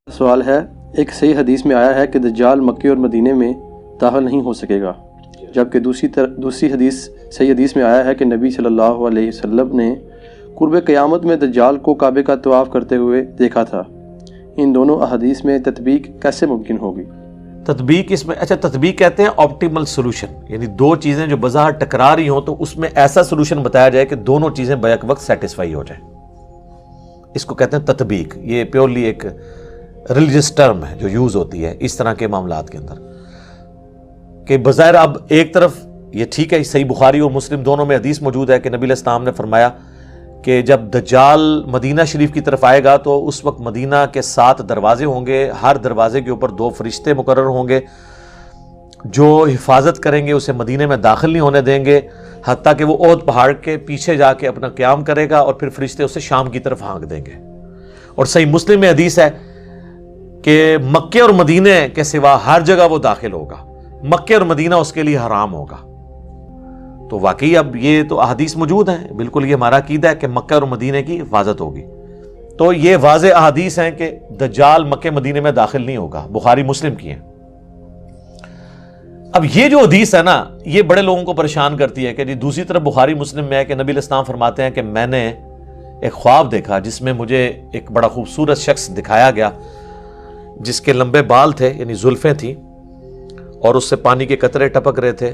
سوال ہے، ایک صحیح حدیث میں آیا ہے کہ دجال مکے اور مدینے میں داخل نہیں ہو سکے گا، جبکہ دوسری صحیح حدیث میں آیا ہے کہ نبی صلی اللہ علیہ وسلم نے قرب قیامت میں دجال کو کعبے کا طواف کرتے ہوئے دیکھا تھا۔ ان دونوں احادیث میں تطبیق کیسے ممکن ہوگی؟ تطبیق اس میں تطبیق کہتے ہیں آپٹیمل سولوشن، یعنی دو چیزیں جو بظاہر ٹکرا رہی ہوں تو اس میں ایسا سولوشن بتایا جائے کہ دونوں چیزیں بیک وقت سیٹسفائی ہو جائیں، اس کو کہتے ہیں تطبیق۔ یہ پیورلی ایک ریلیجس ٹرم ہے جو یوز ہوتی ہے اس طرح کے معاملات کے اندر، کہ بظاہر اب ایک طرف یہ ٹھیک ہے، صحیح بخاری اور مسلم دونوں میں حدیث موجود ہے کہ نبی علیہ السلام نے فرمایا کہ جب دجال مدینہ شریف کی طرف آئے گا تو اس وقت مدینہ کے 7 دروازے ہوں گے، ہر دروازے کے اوپر 2 فرشتے مقرر ہوں گے جو حفاظت کریں گے، اسے مدینہ میں داخل نہیں ہونے دیں گے حتیٰ کہ وہ احد پہاڑ کے پیچھے جا کے اپنا قیام کرے گا، اور پھر فرشتے اسے شام کی طرف ہانک دیں گے۔ اور صحیح مسلم میں حدیث ہے کہ مکے اور مدینہ کے سوا ہر جگہ وہ داخل ہوگا، مکے اور مدینہ اس کے لیے حرام ہوگا۔ تو واقعی اب یہ تو احادیث موجود ہیں، بالکل یہ ہمارا عقیدہ ہے کہ مکہ اور مدینہ کی حفاظت ہوگی۔ تو یہ واضح احادیث ہیں کہ دجال مکے مدینہ میں داخل نہیں ہوگا، بخاری مسلم کی ہیں۔ اب یہ جو حدیث ہے نا، یہ بڑے لوگوں کو پریشان کرتی ہے کہ جی دوسری طرف بخاری مسلم میں ہے کہ نبی علیہ السلام فرماتے ہیں کہ میں نے ایک خواب دیکھا جس میں مجھے ایک بڑا خوبصورت شخص دکھایا گیا جس کے لمبے بال تھے، یعنی زلفیں تھیں، اور اس سے پانی کے قطرے ٹپک رہے تھے،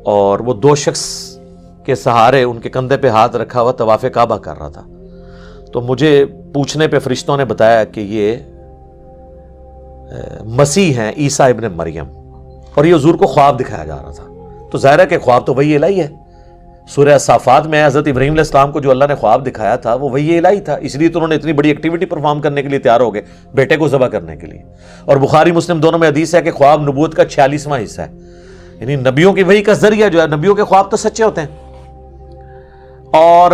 اور وہ 2 شخص کے سہارے ان کے کندھے پہ ہاتھ رکھا ہوا طواف کعبہ کر رہا تھا۔ تو مجھے پوچھنے پہ فرشتوں نے بتایا کہ یہ مسیح ہیں، عیسیٰ ابن مریم، اور یہ حضور کو خواب دکھایا جا رہا تھا۔ تو ظاہر ہے کہ خواب تو وحی الہی ہے۔ سورہ صافات میں حضرت ابراہیم علیہ السلام کو جو اللہ نے خواب دکھایا تھا وہ وحی الہی تھا، اس لیے تو انہوں نے اتنی بڑی ایکٹیویٹی پرفارم کرنے کے لیے تیار ہو گئے، بیٹے کو ذبح کرنے کے لیے۔ اور بخاری مسلم دونوں میں حدیث ہے کہ خواب نبوت کا 46واں حصہ ہے، یعنی نبیوں کی وحی کا ذریعہ جو ہے، نبیوں کے خواب تو سچے ہوتے ہیں۔ اور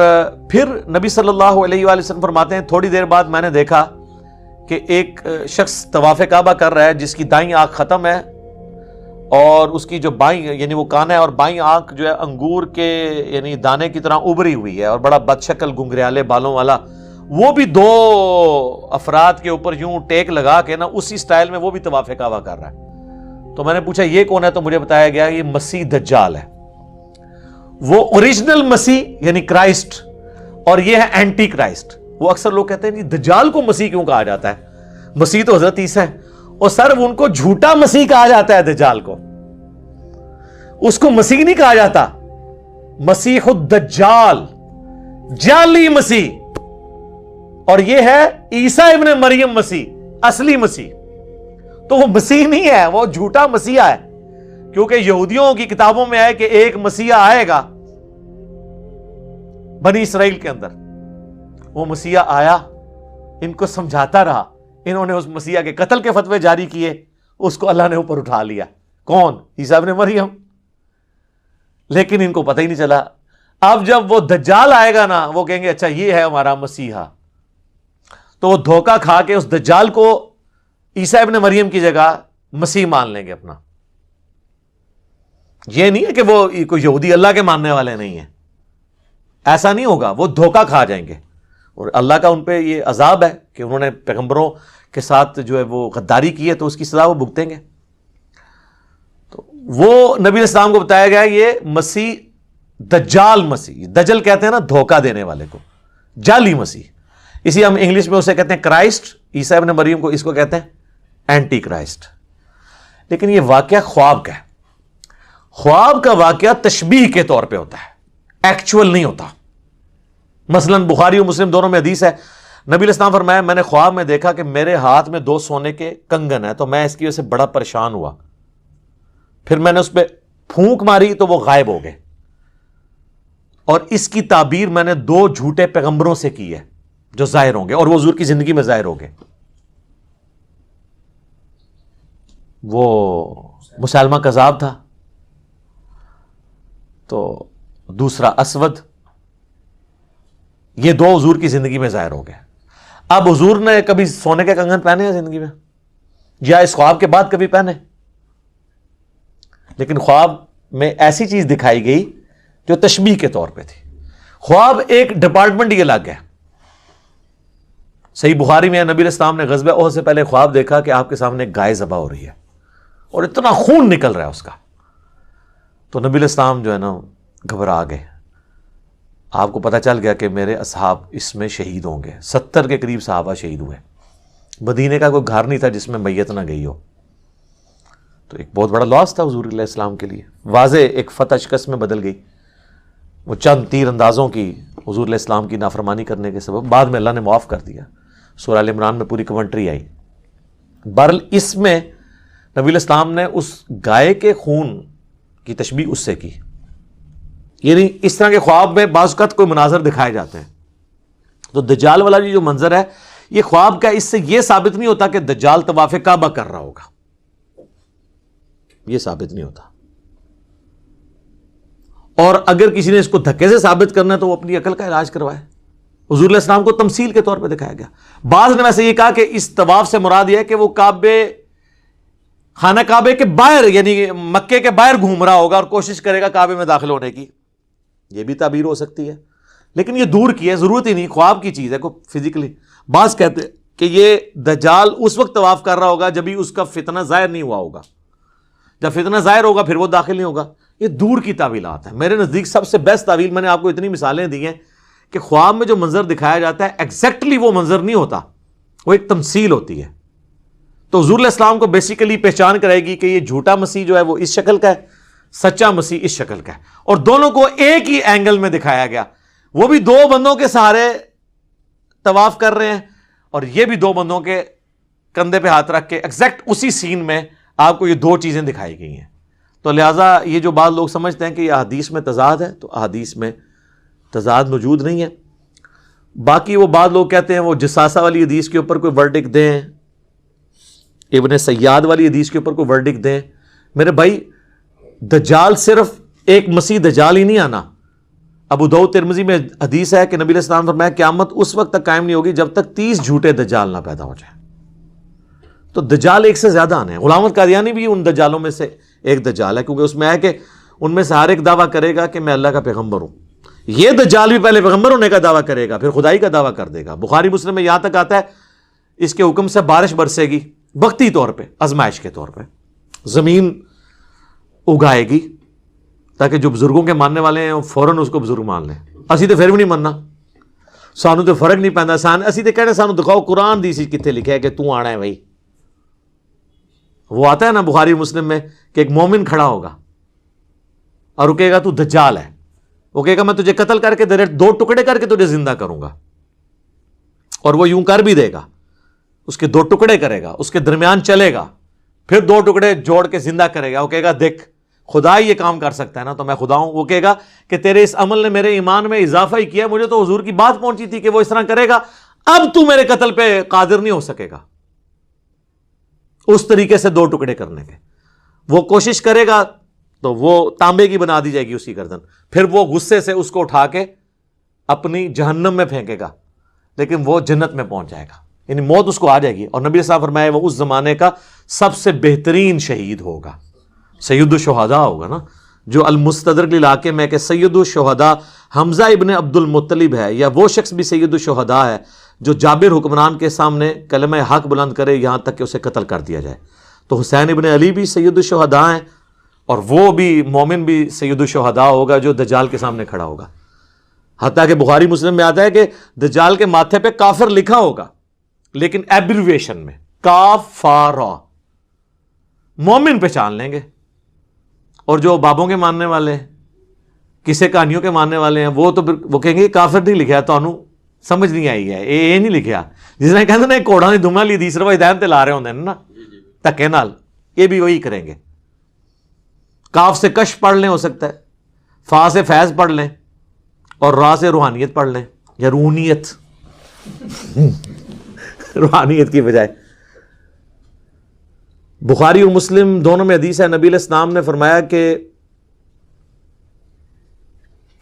پھر نبی صلی اللہ علیہ وآلہ وسلم فرماتے ہیں تھوڑی دیر بعد میں نے دیکھا کہ ایک شخص طواف کعبہ کر رہا ہے جس کی دائیں آنکھ ختم ہے، اور اس کی جو بائیں یعنی وہ کان ہے اور بائیں آنکھ جو ہے انگور کے یعنی دانے کی طرح ابری ہوئی ہے، اور بڑا بدشکل گنگریالے بالوں والا، وہ بھی 2 افراد کے اوپر یوں ٹیک لگا کے نا اسی سٹائل میں وہ بھی طواف کعبہ کر رہا ہے۔ تو میں نے پوچھا یہ کون ہے؟ تو مجھے بتایا گیا یہ مسیح دجال ہے، وہ اوریجنل مسیح یعنی کرائسٹ، اور یہ ہے اینٹی کرائسٹ۔ وہ اکثر لوگ کہتے ہیں دجال کو مسیح کیوں کہا جاتا ہے؟ مسیح تو حضرت عیسیٰ ہے۔ اور سر ان کو جھوٹا مسیح کہا جاتا ہے، دجال کو، اس کو مسیح نہیں کہا جاتا، مسیح الدجال، جعلی مسیح، اور یہ ہے عیسیٰ ابن مریم مسیح، اصلی مسیح۔ تو وہ مسیح نہیں ہے، وہ جھوٹا مسیحا ہے، کیونکہ یہودیوں کی کتابوں میں ہے کہ ایک مسیحا آئے گا بنی اسرائیل کے اندر۔ وہ مسیحا آیا، ان کو سمجھاتا رہا، انہوں نے اس مسیحا کے قتل کے فتوے جاری کیے، اس کو اللہ نے اوپر اٹھا لیا۔ کون؟ عیسیٰ ابن مریم۔ لیکن ان کو پتہ ہی نہیں چلا۔ اب جب وہ دجال آئے گا نا، وہ کہیں گے اچھا یہ ہے ہمارا مسیحا، تو وہ دھوکہ کھا کے اس دجال کو عیسیٰ ابن مریم کی جگہ مسیح مان لیں گے اپنا۔ یہ نہیں ہے کہ وہ کوئی یہودی اللہ کے ماننے والے نہیں ہیں، ایسا نہیں ہوگا، وہ دھوکہ کھا جائیں گے، اور اللہ کا ان پہ یہ عذاب ہے کہ انہوں نے پیغمبروں کے ساتھ جو ہے وہ غداری کی ہے، تو اس کی سزا وہ بھگتیں گے۔ تو وہ نبی علیہ السلام کو بتایا گیا یہ مسیح دجال مسیح، دجل کہتے ہیں نا دھوکہ دینے والے کو، جعلی مسیح، اسی ہم انگلش میں اسے کہتے ہیں کرائسٹ، عیسیٰ ابن مریم کو اس کو کہتے ہیں اینٹی کرائسٹ۔ لیکن یہ واقعہ خواب کا ہے، خواب کا واقعہ تشبیہ کے طور پہ ہوتا ہے، ایکچول نہیں ہوتا۔ مثلا بخاری و مسلم دونوں میں حدیث ہے، نبی علیہ السلام فرمایا میں نے خواب میں دیکھا کہ میرے ہاتھ میں 2 سونے کے کنگن ہیں، تو میں اس کی وجہ سے بڑا پریشان ہوا، پھر میں نے اس پہ پھونک ماری تو وہ غائب ہو گئے، اور اس کی تعبیر میں نے 2 جھوٹے پیغمبروں سے کی ہے جو ظاہر ہوں گے، اور وہ حضور کی زندگی میں ظاہر ہو گئے۔ وہ مسلمہ کذاب تھا، تو دوسرا اسود، یہ 2 حضور کی زندگی میں ظاہر ہو گئے۔ اب حضور نے کبھی سونے کے کنگن پہنے ہیں زندگی میں، یا اس خواب کے بعد کبھی پہنے؟ لیکن خواب میں ایسی چیز دکھائی گئی جو تشبیہ کے طور پہ تھی. خواب ایک ڈپارٹمنٹ ہی الگ ہے. صحیح بخاری میں نبی علیہ السلام نے غزوہ احد سے پہلے خواب دیکھا کہ آپ کے سامنے ایک گائے ذبح ہو رہی ہے اور اتنا خون نکل رہا ہے اس کا. تو نبی علیہ السلام جو ہے نا گھبرا گئے. آپ کو پتہ چل گیا کہ میرے اصحاب اس میں شہید ہوں گے. 70 کے قریب صحابہ شہید ہوئے. مدینے کا کوئی گھر نہیں تھا جس میں میت نہ گئی ہو. تو ایک بہت بڑا لاس تھا حضور علیہ السلام کے لیے. واضح ایک فتح شکست میں بدل گئی. وہ چند تیر اندازوں کی حضور علیہ السلام کی نافرمانی کرنے کے سبب بعد میں اللہ نے معاف کر دیا. سورہ ال عمران میں پوری کمنٹری آئی. بہرحال اس میں نبی علیہ السلام نے اس گائے کے خون کی تشبیہ اس سے کی. یعنی اس طرح کے خواب میں بعض اوقات کوئی مناظر دکھائے جاتے ہیں. تو دجال والا جو منظر ہے یہ خواب کا, اس سے یہ ثابت نہیں ہوتا کہ دجال طواف کعبہ کر رہا ہوگا. یہ ثابت نہیں ہوتا. اور اگر کسی نے اس کو دھکے سے ثابت کرنا ہے تو وہ اپنی عقل کا علاج کروائے. حضور علیہ السلام کو تمثیل کے طور پہ دکھایا گیا. بعض نے ویسے یہ کہا کہ اس طواف سے مراد یہ ہے کہ وہ خانہ کعبے کے باہر یعنی مکے کے باہر گھوم رہا ہوگا اور کوشش کرے گا کعبے میں داخل ہونے کی. یہ بھی تعبیر ہو سکتی ہے لیکن یہ دور کی ہے, ضرورت ہی نہیں, خواب کی چیز ہے کوئی فزیکلی. بعض کہتے ہیں کہ یہ دجال اس وقت طواف کر رہا ہوگا جب ہی اس کا فتنہ ظاہر نہیں ہوا ہوگا. جب فتنہ ظاہر ہوگا پھر وہ داخل نہیں ہوگا. یہ دور کی تعویلات ہیں. میرے نزدیک سب سے بیسٹ تعویل, میں نے آپ کو اتنی مثالیں دی ہیں کہ خواب میں جو منظر دکھایا جاتا ہے ایگزیکٹلی وہ منظر نہیں ہوتا, وہ ایک تمثیل ہوتی ہے. تو حضور علیہ السلام کو بیسیکلی پہچان کرائے گی کہ یہ جھوٹا مسیح جو ہے وہ اس شکل کا ہے, سچا مسیح اس شکل کا ہے. اور دونوں کو ایک ہی اینگل میں دکھایا گیا. وہ بھی 2 بندوں کے سہارے طواف کر رہے ہیں اور یہ بھی 2 بندوں کے کندھے پہ ہاتھ رکھ کے ایگزیکٹ اسی سین میں آپ کو یہ 2 چیزیں دکھائی گئی ہیں. تو لہٰذا یہ جو بعض لوگ سمجھتے ہیں کہ یہ احادیث میں تضاد ہے, تو احادیث میں تضاد موجود نہیں ہے. باقی وہ بعض لوگ کہتے ہیں وہ جساسہ والی حدیث کے اوپر کوئی ورڈکٹ دیں, ابن سیاد والی حدیث کے اوپر کوئی ورڈکٹ دیں. میرے بھائی دجال صرف ایک مسیح دجال ہی نہیں آنا. ابو داؤد ترمذی میں حدیث ہے کہ نبی علیہ السلام فرمایا قیامت اس وقت تک قائم نہیں ہوگی جب تک 30 جھوٹے دجال نہ پیدا ہو جائیں. تو دجال ایک سے زیادہ آنے ہیں. غلام احمد قادیانی بھی ان دجالوں میں سے ایک دجال ہے, کیونکہ اس میں ہے کہ ان میں سے ہر ایک دعویٰ کرے گا کہ میں اللہ کا پیغمبر ہوں. یہ دجال بھی پہلے پیغمبر ہونے کا دعویٰ کرے گا, پھر خدائی کا دعویٰ کر دے گا. بخاری مسلم میں یہاں تک آتا ہے اس کے حکم سے بارش برسے گی, وقتی طور پہ, آزمائش کے طور پہ زمین اگائے گی تاکہ جو بزرگوں کے ماننے والے ہیں وہ فوراً اس کو بزرگ مان لیں. اسی تو پھر بھی نہیں ماننا, سانو تو فرق نہیں پہنتا. اسی تو کہنے سانو دکھاؤ قرآن دی سی کتنے لکھا ہے کہ تو آنا ہے بھائی. وہ آتا ہے نا بخاری مسلم میں کہ ایک مومن کھڑا ہوگا اور وہ کہے گا تو دجال ہے. وہ کہے گا میں تجھے قتل کر کے 2 ٹکڑے کر کے تجھے زندہ کروں گا. اور وہ یوں کر بھی دے گا, اس کے 2 ٹکڑے کرے گا, اس کے درمیان چلے گا, پھر 2 ٹکڑے جوڑ کے زندہ کرے گا. وہ کہے گا دیکھ خدا ہی یہ کام کر سکتا ہے نا, تو میں خدا ہوں. وہ کہے گا کہ تیرے اس عمل نے میرے ایمان میں اضافہ ہی کیا, مجھے تو حضور کی بات پہنچی تھی کہ وہ اس طرح کرے گا, اب تو میرے قتل پہ قادر نہیں ہو سکے گا. اس طریقے سے 2 ٹکڑے کرنے کے وہ کوشش کرے گا تو وہ تانبے کی بنا دی جائے گی اس کی گردن. پھر وہ غصے سے اس کو اٹھا کے اپنی جہنم میں پھینکے گا, لیکن وہ جنت میں پہنچ جائے گا. یعنی موت اس کو آ جائے گی. اور نبی صاحب فرمائے وہ اس زمانے کا سب سے بہترین شہید ہوگا, سید الشہداء ہوگا نا. جو المستدرک علاقے میں کہ سید الشہداء حمزہ ابن عبد المطلب ہے, یا وہ شخص بھی سید الشہداء ہے جو جابر حکمران کے سامنے کلمہ حق بلند کرے یہاں تک کہ اسے قتل کر دیا جائے. تو حسین ابن علی بھی سید الشہداء ہیں, اور وہ بھی مومن بھی سید الشہداء ہوگا جو دجال کے سامنے کھڑا ہوگا. حتیٰ کہ بخاری مسلم میں آتا ہے کہ دجال کے ماتھے پہ کافر لکھا ہوگا, لیکن ایبریویشن میں کافارا. مومن پہچان لیں گے. اور جو بابوں کے ماننے والے ہیں, کسے کہانیوں کے ماننے والے ہیں, وہ تو وہ کہیں گے کافر نہیں لکھا, تو انہوں سمجھ نہیں آئی ہے, یہ نہیں لکھا. جس نے کہتے نا کوڑا نے دھما لی تیسرا ہدایت تے لا رہے ہوندے نا دھکے نال, یہ بھی وہی کریں گے. کاف سے کش پڑھ لیں, ہو سکتا ہے فا سے فیض پڑھ لیں, اور را سے روحانیت پڑھ لیں, یا روحانیت روحانیت کی بجائے. بخاری اور مسلم دونوں میں حدیث ہے, نبی علیہ السلام نے فرمایا کہ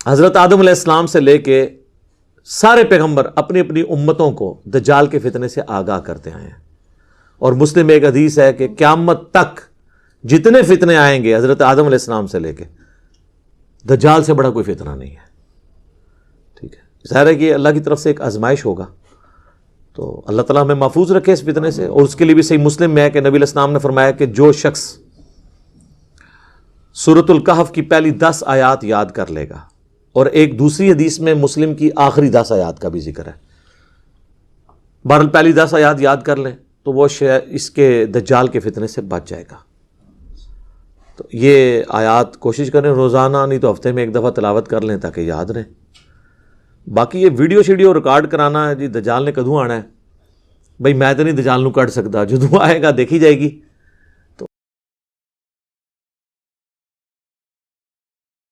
حضرت آدم علیہ السلام سے لے کے سارے پیغمبر اپنی اپنی امتوں کو دجال کے فتنے سے آگاہ کرتے آئے ہیں. اور مسلم میں ایک حدیث ہے کہ قیامت تک جتنے فتنے آئیں گے حضرت آدم علیہ السلام سے لے کے دجال سے بڑا کوئی فتنہ نہیں ہے. ٹھیک ہے، ظاہر ہے کہ اللہ کی طرف سے ایک آزمائش ہوگا، تو اللہ تعالیٰ ہمیں محفوظ رکھے اس فتنے سے. اور اس کے لیے بھی صحیح مسلم میں ہے کہ نبی علیہ السلام نے فرمایا کہ جو شخص سورۃ الکہف کی پہلی 10 آیات یاد کر لے گا، اور ایک دوسری حدیث میں مسلم کی آخری 10 آیات کا بھی ذکر ہے، بہرحال پہلی 10 آیات یاد کر لیں تو وہ اس کے دجال کے فتنے سے بچ جائے گا. تو یہ آیات کوشش کریں روزانہ، نہیں تو ہفتے میں ایک دفعہ تلاوت کر لیں تاکہ یاد رہیں. باقی یہ ویڈیو شیڈیو ریکارڈ کرانا ہے جی دجال نے کدوں آنا ہے، بھئی میں تو نہیں دجال نو کٹ سکتا، جدوں آئے گا دیکھی جائے گی.